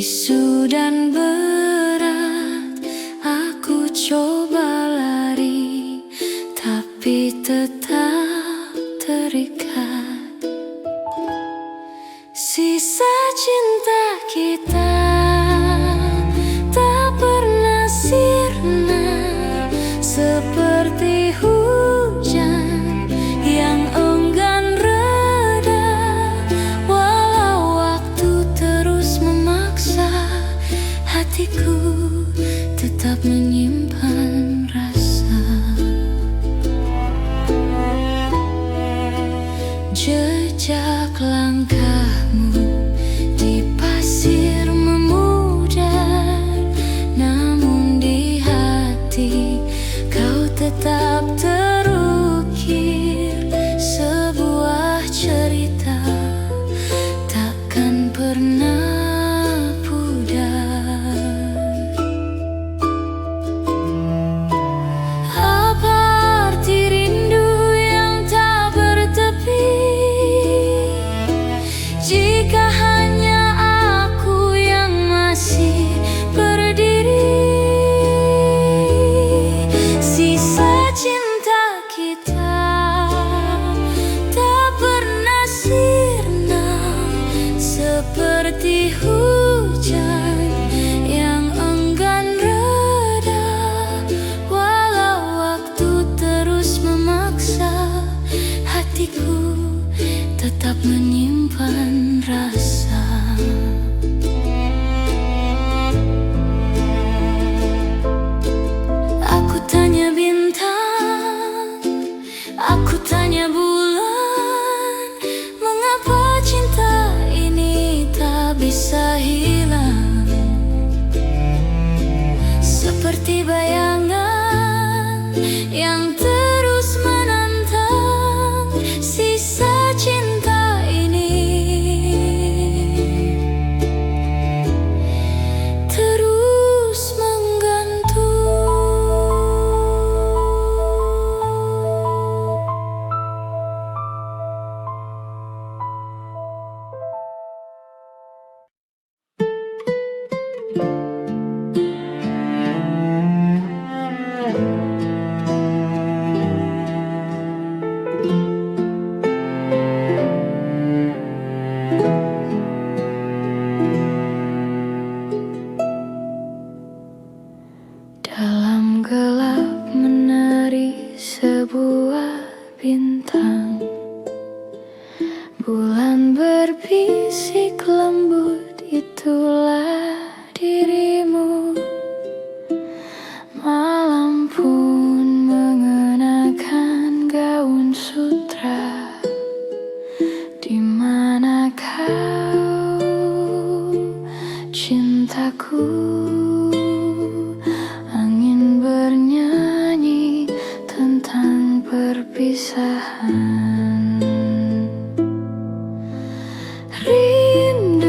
Bisu dan berat, aku coba lari, tapi tetap terikat. Sisa cinta kita tak pernah sirna, seperti hujan yang enggan reda. Walau waktu terus memaksa, hatiku tetap menyimpan rasa. Jejak langkahmu di pasir memudar, namun di hati kau tetap terukir. Sebuah cerita takkan pernah pudar. Apa arti rindu yang tak bertepi, jika hanya aku yang masih berdiri? Sisa cinta kita tak pernah sirna, seperti hujan yang enggan reda. Walau waktu terus memaksa, hatiku tetap menyimpan rasa. Aku tanya bintang, aku tanya bulan, mengapa cinta ini tak bisa hilang? Seperti bayangan yang terus menantang, sisa cinta ini terus menggantung. Dalam gelap menari sebuah bintang, bulan berbisik lembut, itulah dirimu. Malam pun mengenakan gaun sutra, di mana kau, cintaku? Angin bernyanyi tentang perpisahan. Rindu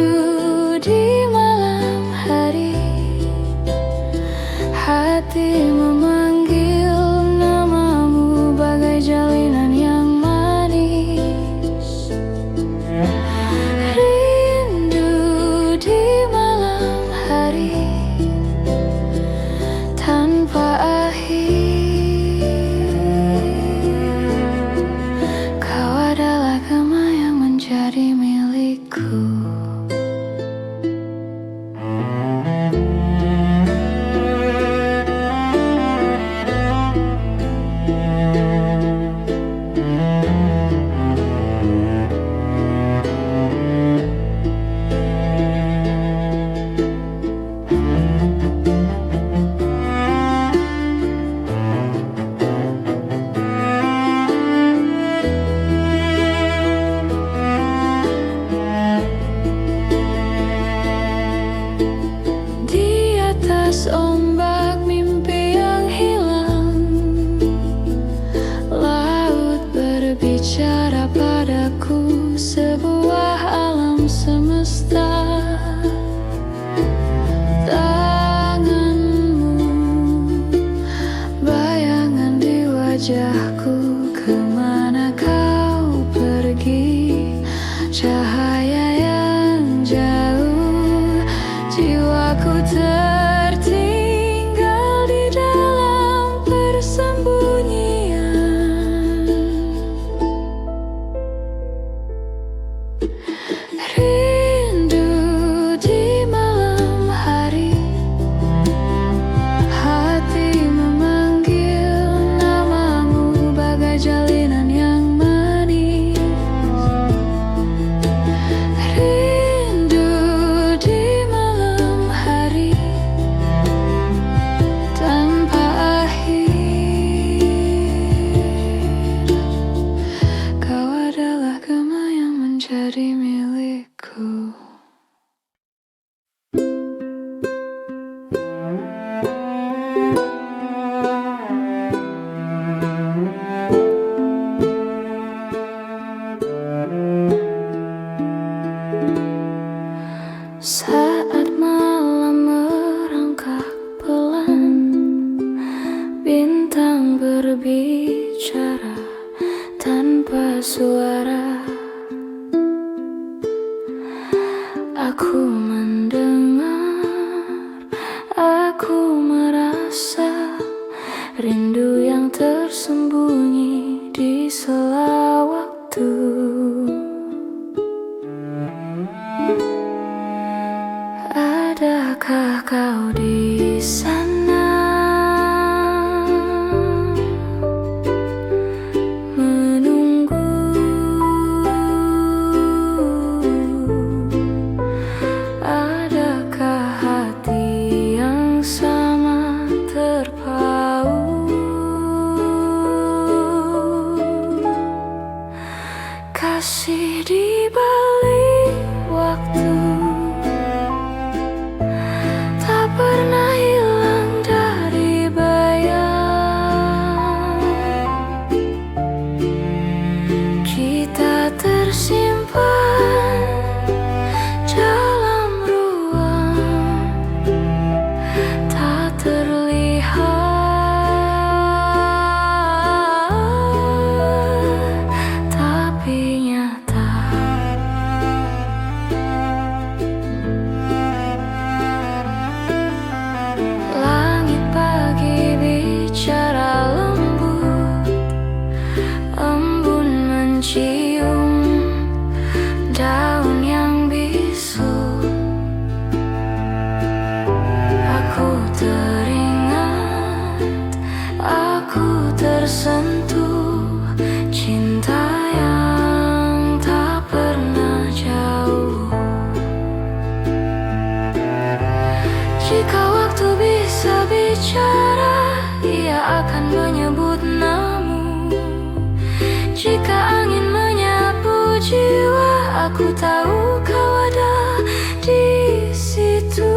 tanpa suara. Aku mendengar, aku merasa rindu yang tersembunyi di sela waktu. Adakah kau di sana, menunggu? Adakah hati yang sama terpaut? Kasih di balik waktu pernah hilang dari bayang. Kita tersimpan dalam ruang tak terlihat, tapi nyata. Langit pagi bicara lembut, embun mencium daun yang bisu. Aku teringat, aku tersentuh cinta yang tak pernah jauh. Jika waktu bisa bicara, ia akan menyebut namamu. Jika angin menyapu jiwa, aku tahu kau ada di situ.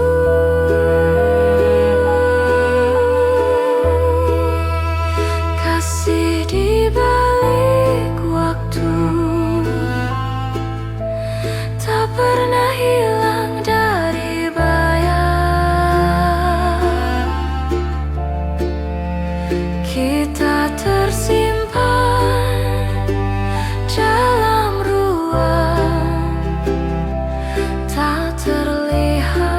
Kasih di balik waktu tak pernah hilang dari bayang. Kita tersimpan dalam ruang tak terlihat,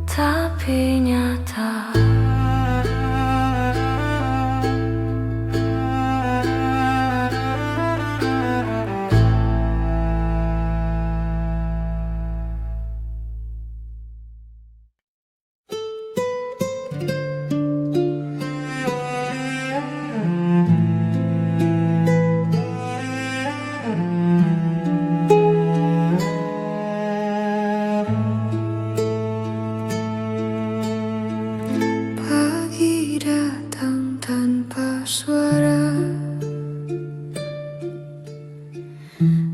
tapi nyata. Pagi datang tanpa suara,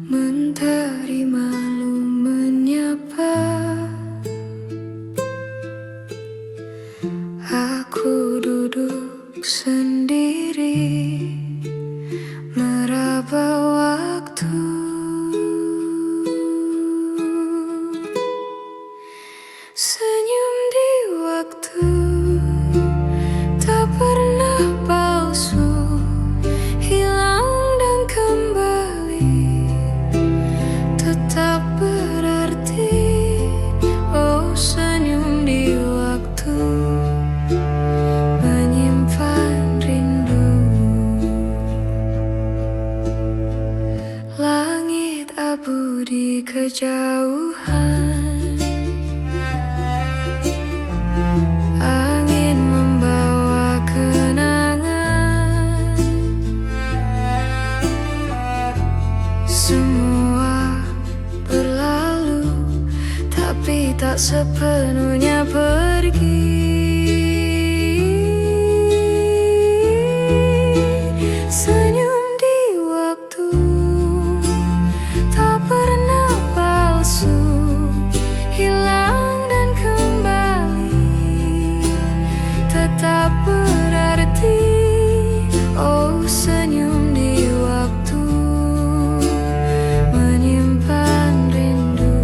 mentari malu menyapa. Aku duduk sendiri meraba waktu. Senyum di waktu tak pernah palsu, hilang dan kembali, tetap berarti. Oh, senyum di waktu menyimpan rindu. Langit abu di kejauhan, angin membawa kenangan. Semua berlalu, tapi tak sepenuhnya pergi. Senyum di waktu tak pernah palsu, hilang dan kembali, tetap berarti. Oh, senyum di waktu menyimpan rindu.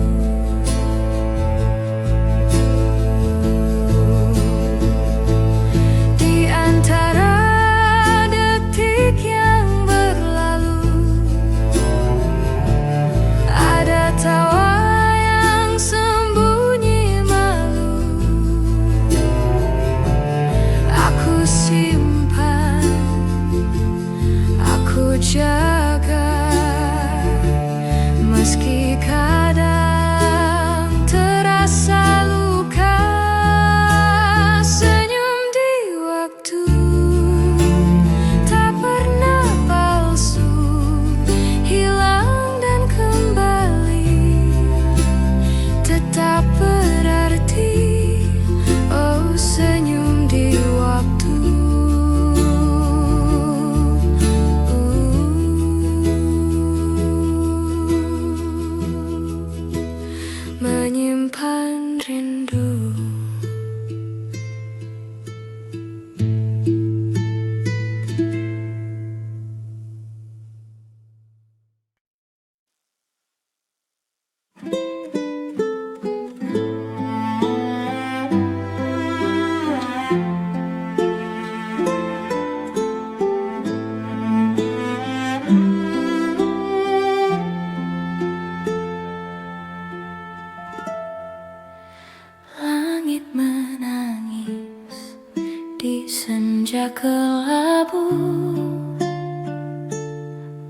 senja kelabu,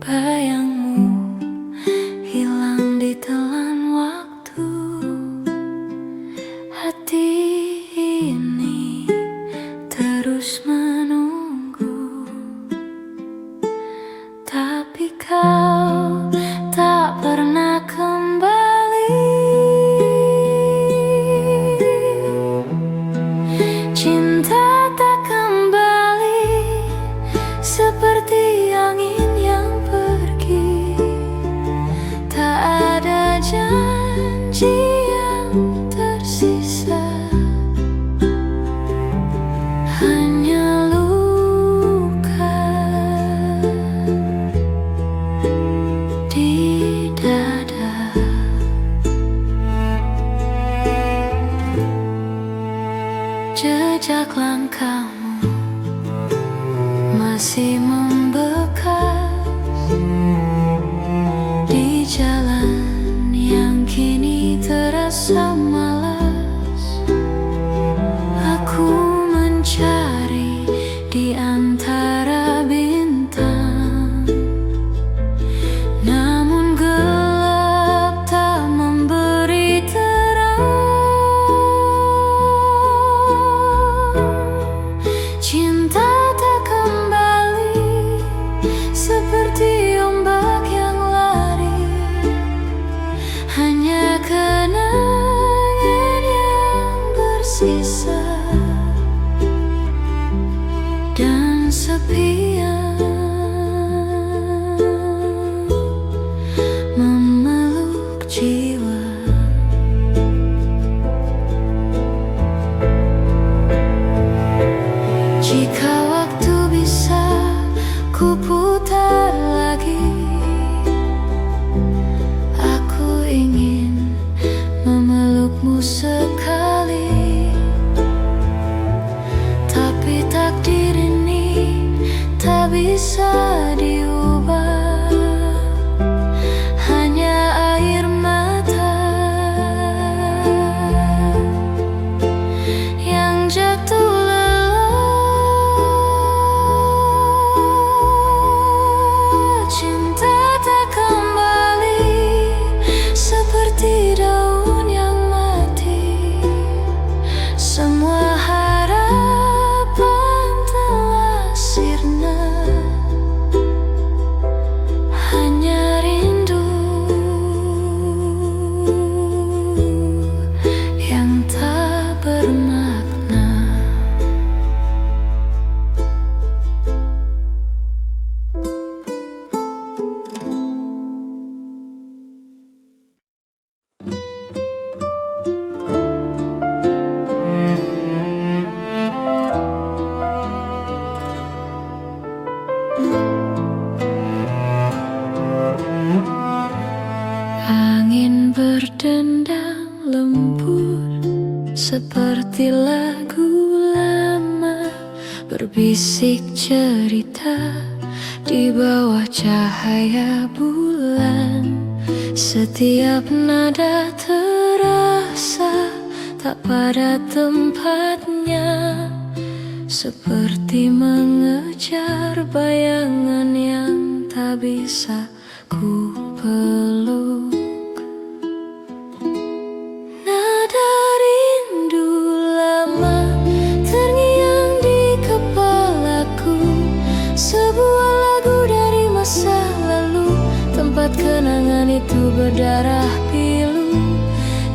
bayangmu hilang di telan waktu. Hati ini terus menunggu, tapi kau tak pernah kembali. Cinta tak kembali, seperti angin yang pergi. Tak ada janji yang tersisa, hanya luka di dada. Jejak langkahmu masih membekas di jalan yang kini terasa malas. Aku mencari di antara bintang, namun gelap tak memberi terang. Cinta tak kembali, seperti ombak yang lari, hanya kenangan yang bersisa dan sepi yang memeluk jiwa. Jika waktu bisa ku putar lagi, aku ingin memelukmu sekali. Tapi takdir ini tak bisa diubah, hanya air mata yang jatuh lelah. Cinta tak kembali, seperti daun yang mati. Semua harapan telah sirna, hanya rindu yang tak bermakna. Angin berdendang lembut, seperti lagu lama, berbisik cerita di bawah cahaya bulan. Setiap nada terasa tak pada tempatnya, seperti mengejar bayangan yang tak bisa ku peluk. Nada rindu lama terngiang di kepalaku, sebuah lagu dari masa lalu, tempat kenangan itu berdarah pilu.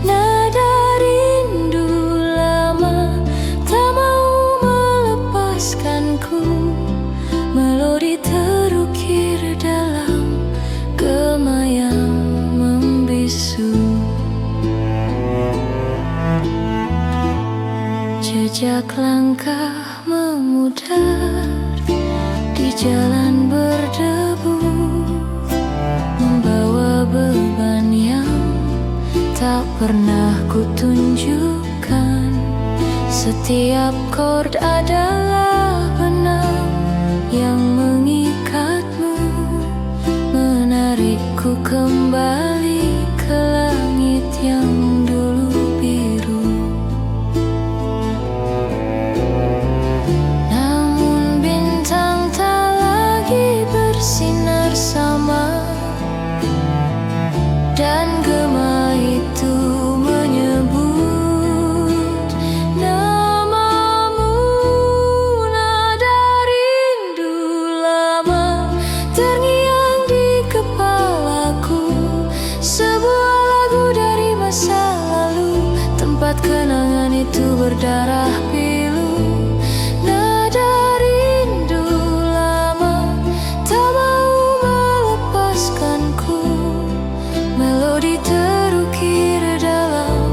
Nada rindu lama tak mau melepaskanku, melodi terukir dalam gema yang membisu. Jejak langkah memudar di jalan berdebu, membawa beban yang tak pernah kutunjukkan. Setiap chord adalah benang yang mengikatmu, menarikku kembali ke langit yang dulu biru. Namun berdarah pilu. Nada rindu lama tak mau melepaskanku. Melodi terukir dalam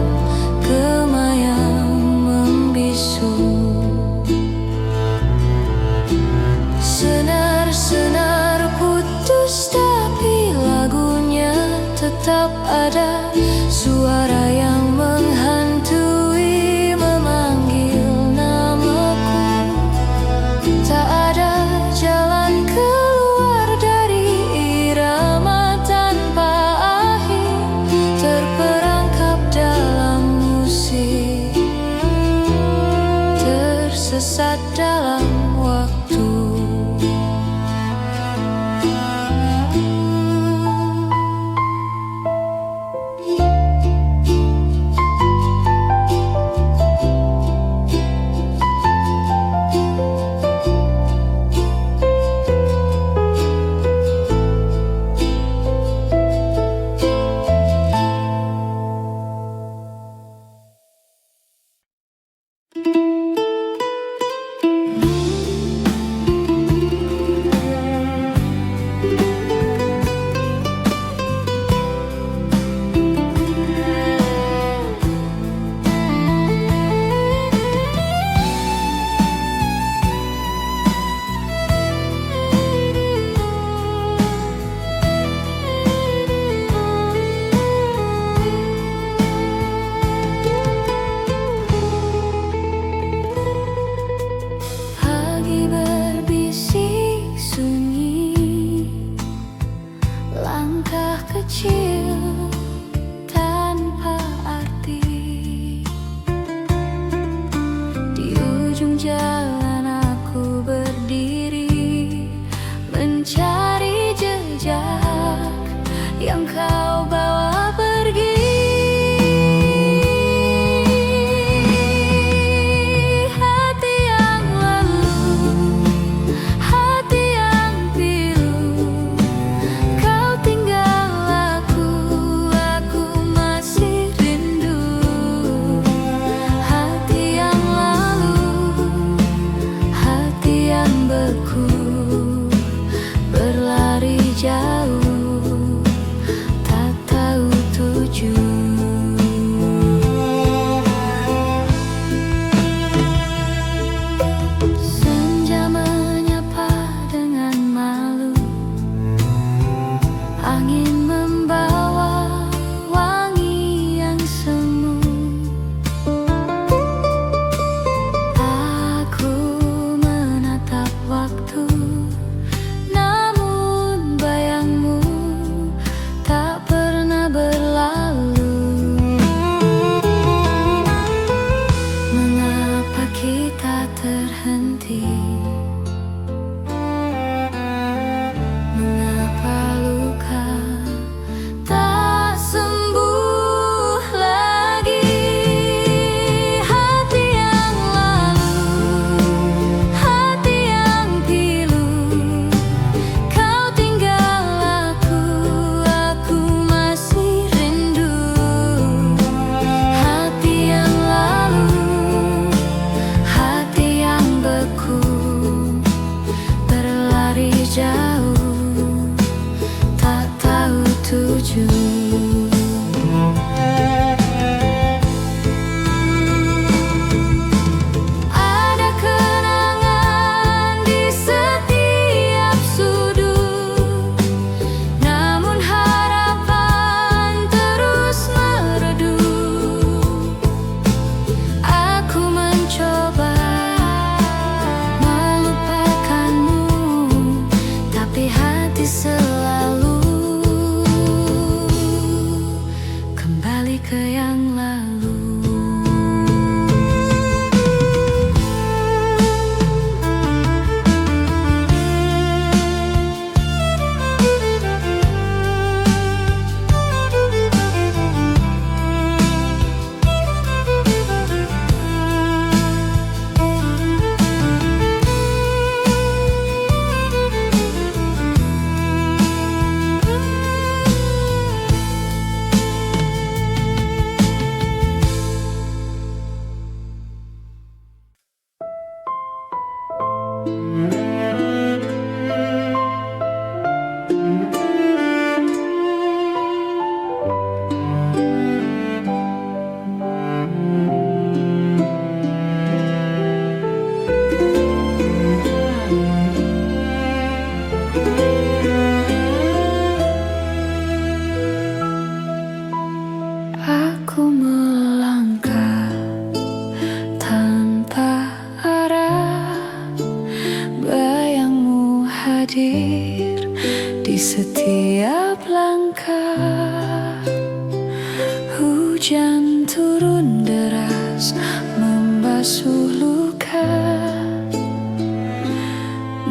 gema yang membisu. Senar-senar putus tapi lagunya tetap ada. Suara yang menghantui memanggil namaku. Tak ada jalan keluar dari irama tanpa akhir. Terperangkap dalam musik, tersesat dalam waktu.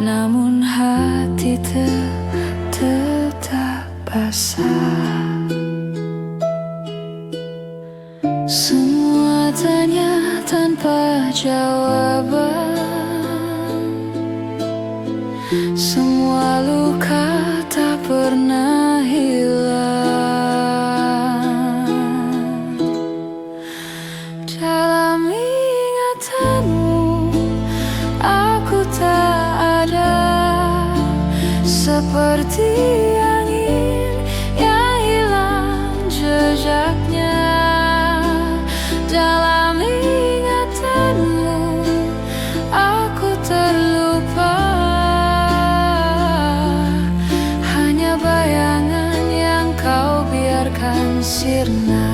namun hati tetap basah. Semua tanya tanpa jawaban, semua luka tak pernah hilang. Dalam ingatanmu aku tak ada, seperti angin yang hilang jejaknya. Dalam ingatanmu aku terlupa, hanya bayangan yang kau biarkan sirna.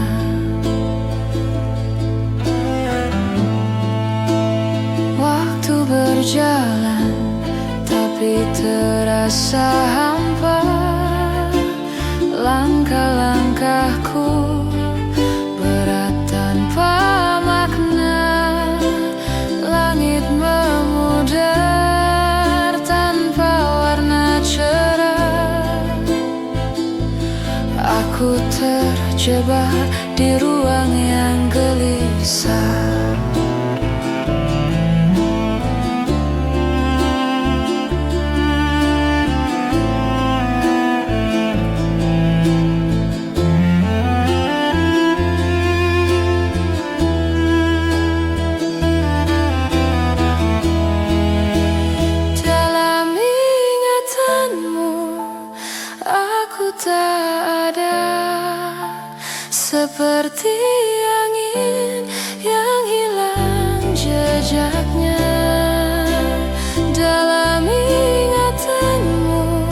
Waktu berjalan tapi terasa hampa, langkah-langkahku berat tanpa makna. Langit memudar tanpa warna cerah, aku terjebak di ruang yang gelisah. Tak ada, seperti angin yang hilang jejaknya. Dalam ingatanmu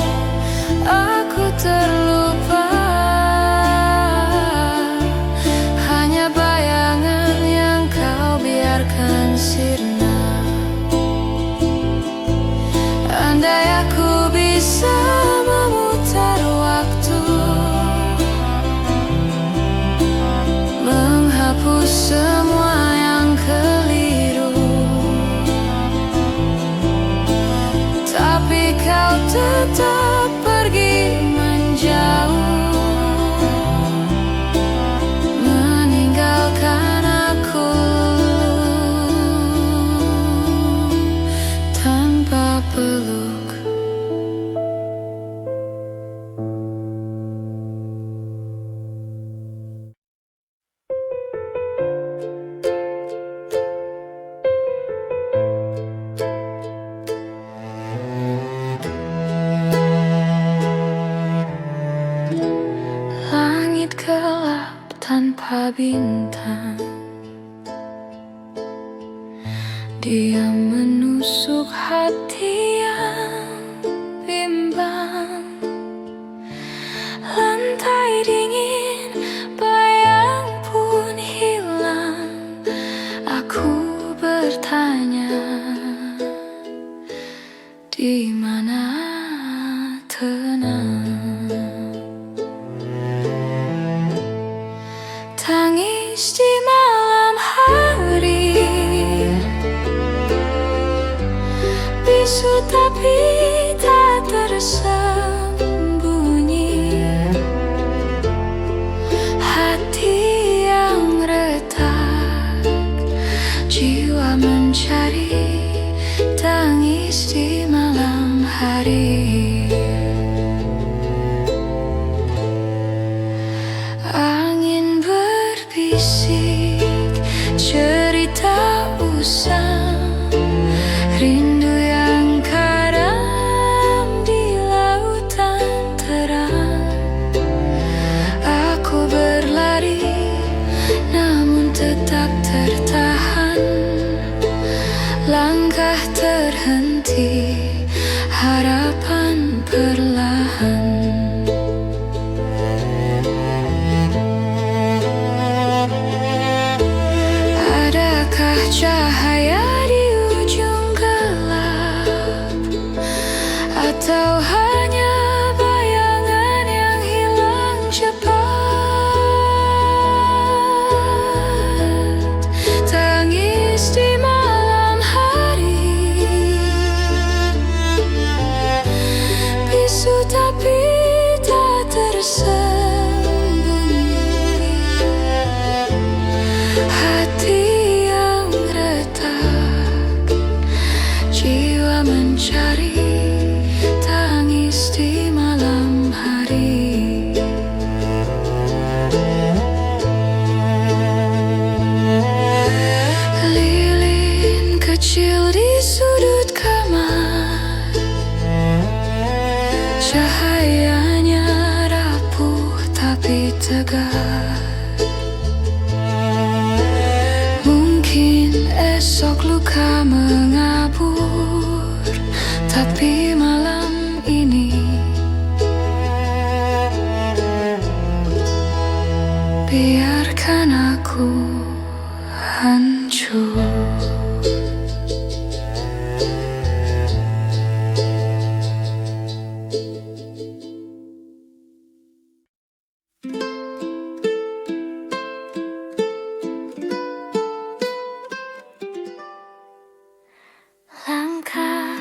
aku terlupa, hanya bayangan yang kau biarkan sirna. Andai aku bisa memutar waktu, menghapus semua yang keliru, tapi kau tetap pergi menjauh, meninggalkan aku tanpa peluk. Langit gelap tanpa bintang, dia menusuk hati yang bimbang. Lantai dingin, bayang pun hilang. Aku bertanya, di mana tenang? Tangis di malam hari, bisu tapi tak tersembunyi. Hati yang retak, jiwa mencari, tangis di malam hari. Angin berbisik cerita usang, rindu yang karam di lautan terang. Aku berlari namun tetap tertahan, langkah terhenti, harapan perlahan. Adakah cahaya di ujung gelap, atau hanya bayangan yang hilang cepat? Tangis di malam hari, mencari tangis di malam hari. Lilin kecil di sudut kamar, cahayanya rapuh tapi tegar. Mungkin esok luka mengabur, tapi malam ini biarkan aku hancur. Langkah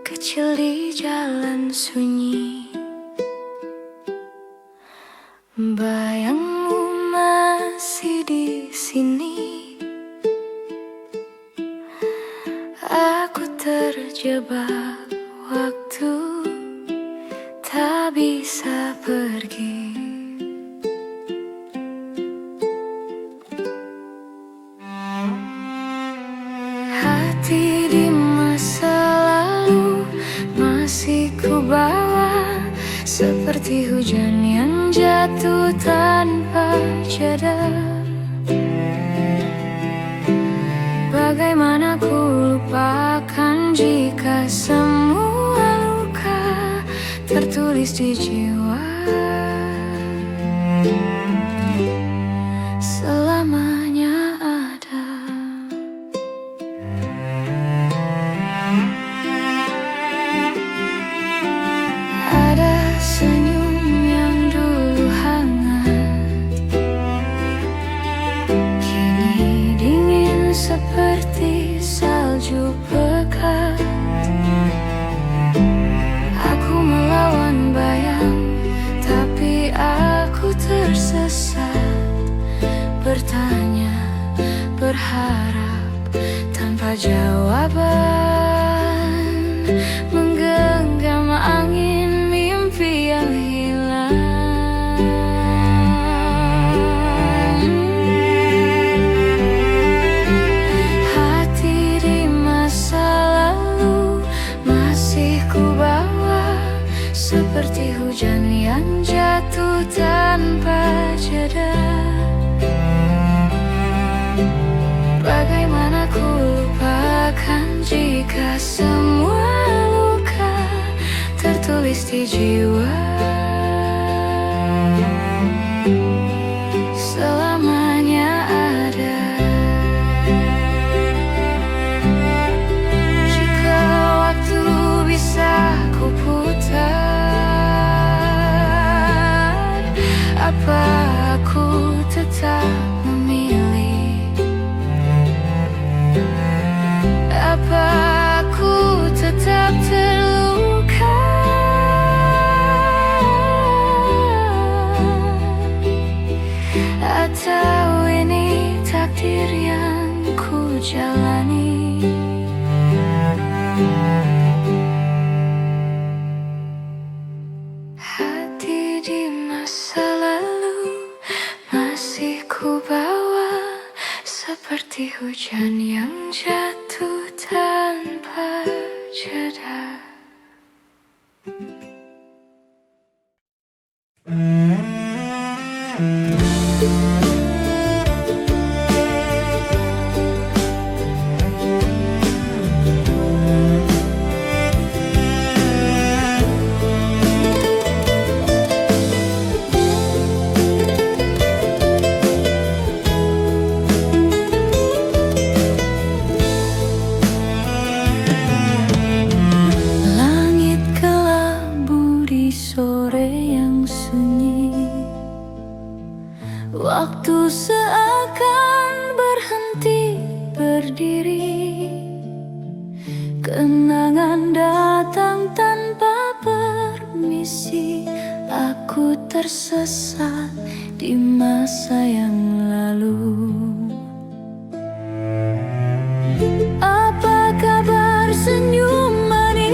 kecil di jalan sunyi, bayangmu masih di sini. Aku terjebak waktu, tak bisa pergi. Hati di masa lalu masih ku bawa, seperti hujan yang jatuh tanpa jeda. Bagaimana ku lupakan jika semua luka tertulis di jiwa. Selamanya ada. Ada senyum yang dulu hangat, kini dingin seperti salju pekat. Aku melawan bayang, tapi aku tersesat. Bertanya, berharap tanpa jawaban, menggenggam angin mimpi yang hilang. Hati di masa lalu masih ku bawa, seperti hujan yang jatuh tanpa jeda. Bagaimana ku lupakan jika semua luka tertulis di jiwa. Selamanya ada. Jika waktu bisa ku putar, apa aku tetap memilih? Apa aku tetap terluka? Atau ini takdir yang ku jalani? Hati di masa lalu masih ku bawa, seperti hujan yang jatuh tanpa jeda. Waktu seakan berhenti berdiri, kenangan datang tanpa permisi. Aku tersesat di masa yang lalu. Apa kabar senyum manis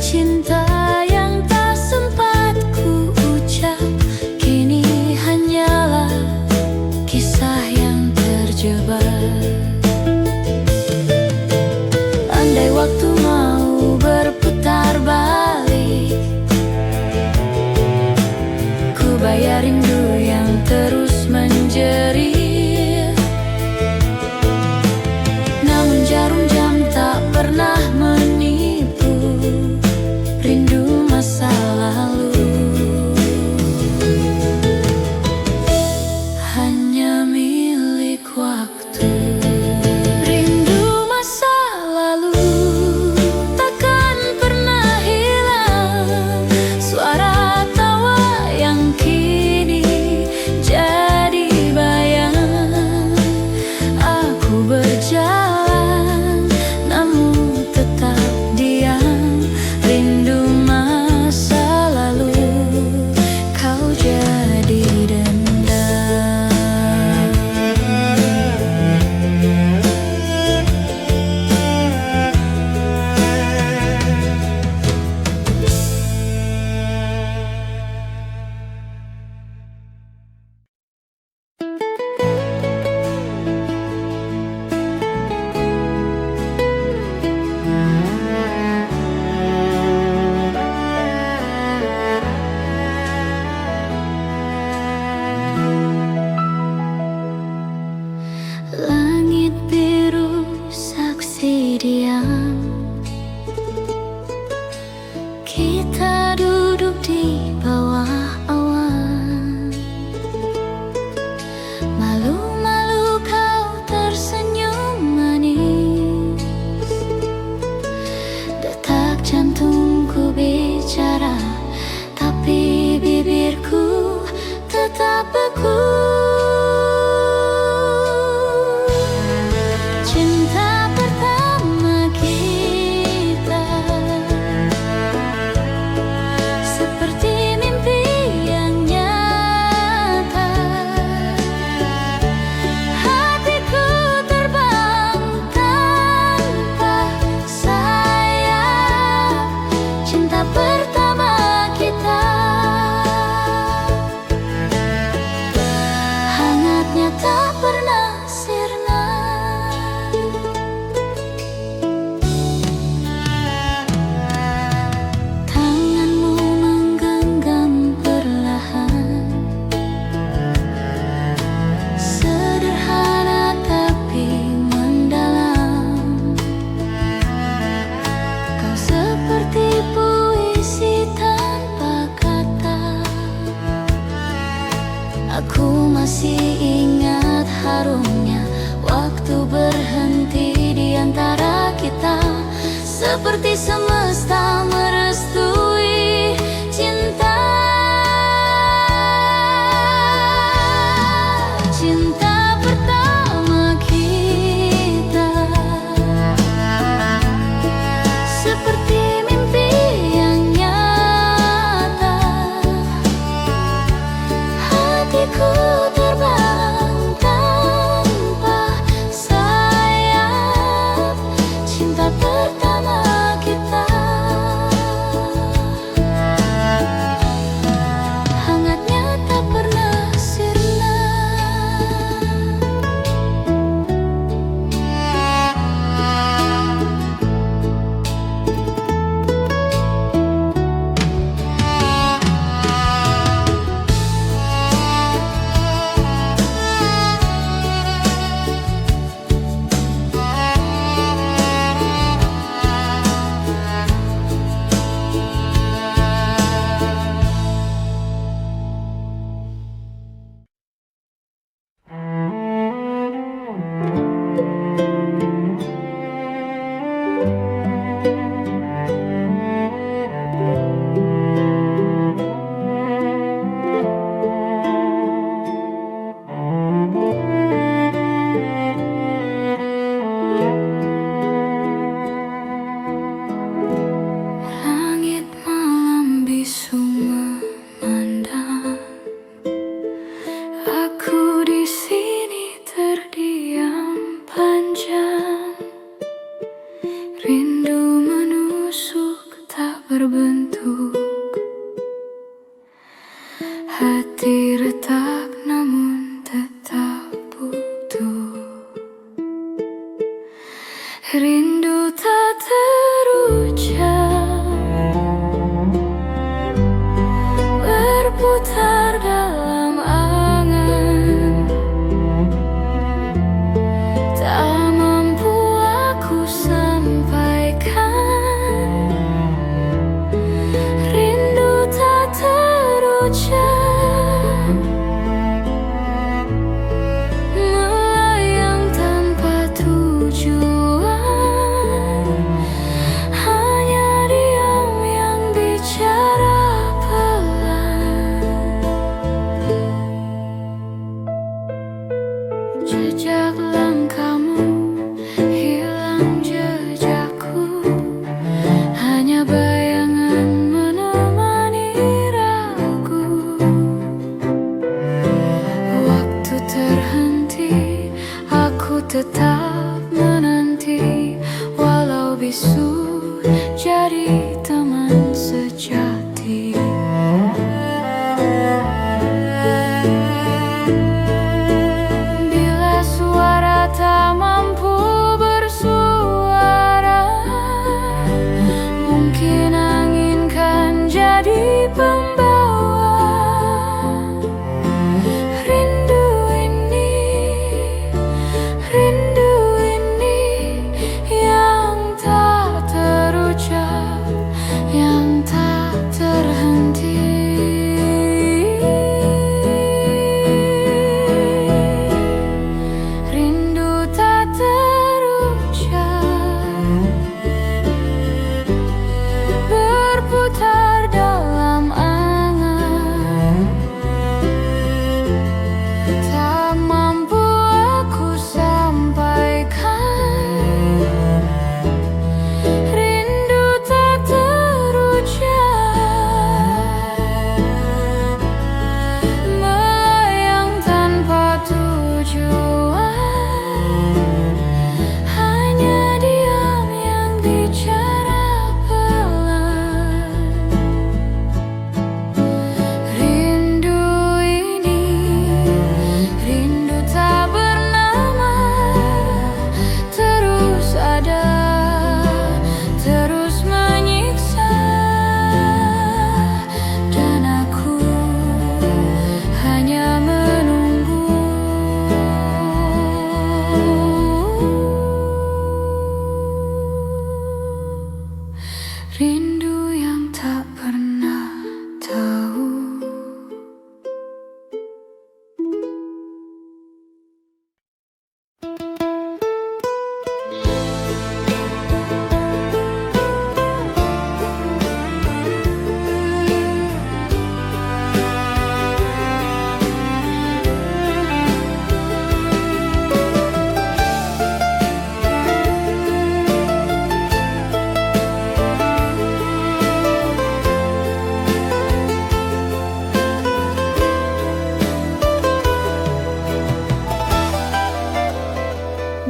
cinta yang tak sempat ku ucap kini hanyalah kisah yang terjebak. Andai waktu mau berputar balik, ku bayar rindu yang terus menjerit. Namun jarum jam tak pernah menipu rindu masa lalu. Hanya milik waktu. Rindu masa lalu takkan pernah hilang. Suara tawa yang kini jadi bayang. Aku berjalan namun tetap diam. Rindu masa lalu kau jadi dendam. Langit biru saksi diam. Kita duduk di bawah awan. Malu-malu kau tersenyum manis. Detak jantungku bicara, tapi bibirku tetap beku. Cinta pertama kita seperti mimpi yang nyata. Hatiku terbang tanpa sayap. Cinta pertama kita hangatnya tak pernah sirna. Tanganmu menggenggam perlahan. Sederhana tapi mendalam. Kau seperti puisi tanpa kata. Aku masih ingat harumnya waktu berhenti di antara kita. Seperti semesta merestui cinta. Cinta pertama kita seperti mimpi yang nyata. Hatiku terbang tanpa sayap. Cinta pertama kita hangatnya tak pernah sirna. Rindu menusuk tak terbentuk. Hati retak namun tetap butuh. Rindu tak terucap berputar dalam angan. Tak mampu aku sampaikan. Rindu tak terucap melayang tanpa tujuan. Hanya diam yang bicara pelan. Jejak langkahmu hilang jejakku. Hanya bayangan menemani ragu. Waktu terhenti, aku tetap menanti. Walau bisu jadi teman sejati. Bila suara tak mampu bersuara, mungkin angin kan jadi pembawa. Rindu ini yang tak terucap, yang tak terhenti. Rindu tak terucap berputar dalam angan. Tak mampu aku sampaikan. Rindu tak terucap melayang tanpa tujuan. Hanya diam yang bicara pelan. Rindu ini, rindu tak bernama, terus ada, terus menyiksa. Dan aku hanya menunggu. Rindu yang tak pernah tahu.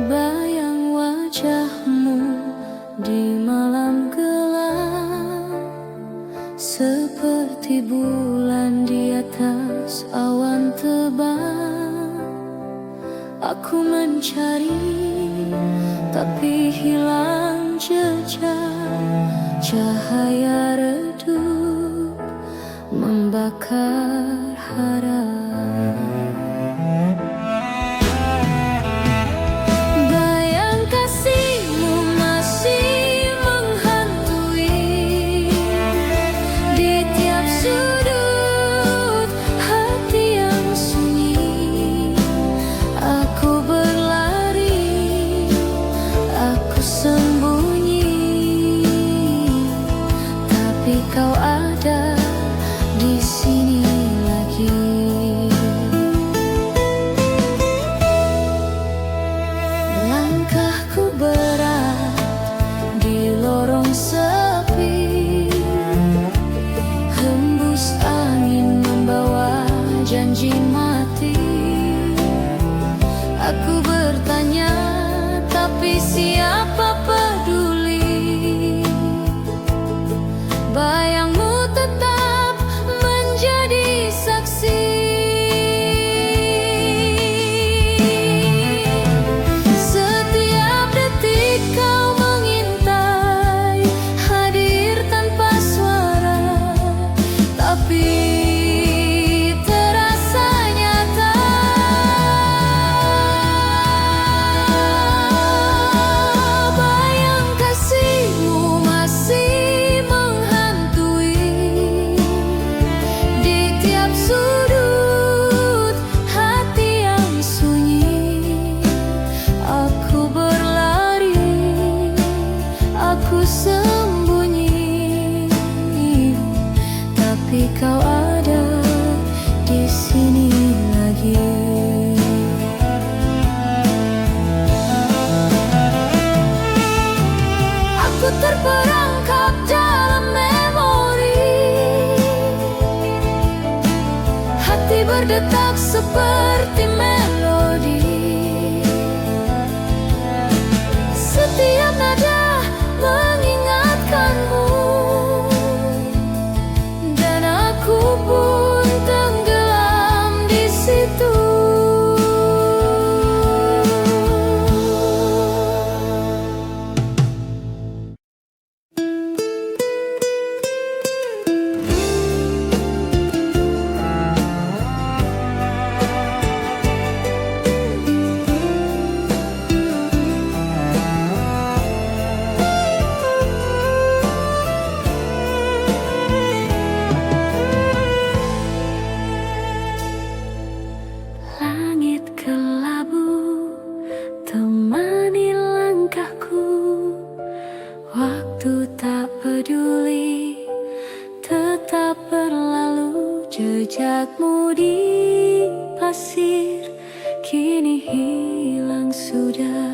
Bayang wajahmu di malam gelap, seperti bulan di atas awan tebal. Aku mencari tapi hilang jejak. Cahaya redup membakar harap. Bayang kasihmu masih menghantui di tiap sudut hati yang sunyi. Aku berlari, aku sembunyi, tapi kau ada di sini. bersembunyi, tapi kau ada di sini lagi. Aku terperangkap dalam memori, hati berdetak seperti melodi. Setiap nada mengingatkanmu, dan aku pun tenggelam di situ. Langit kelabu temani langkahku, waktu tak peduli tetap berlalu. Jejakmu di pasir kini hilang sudah.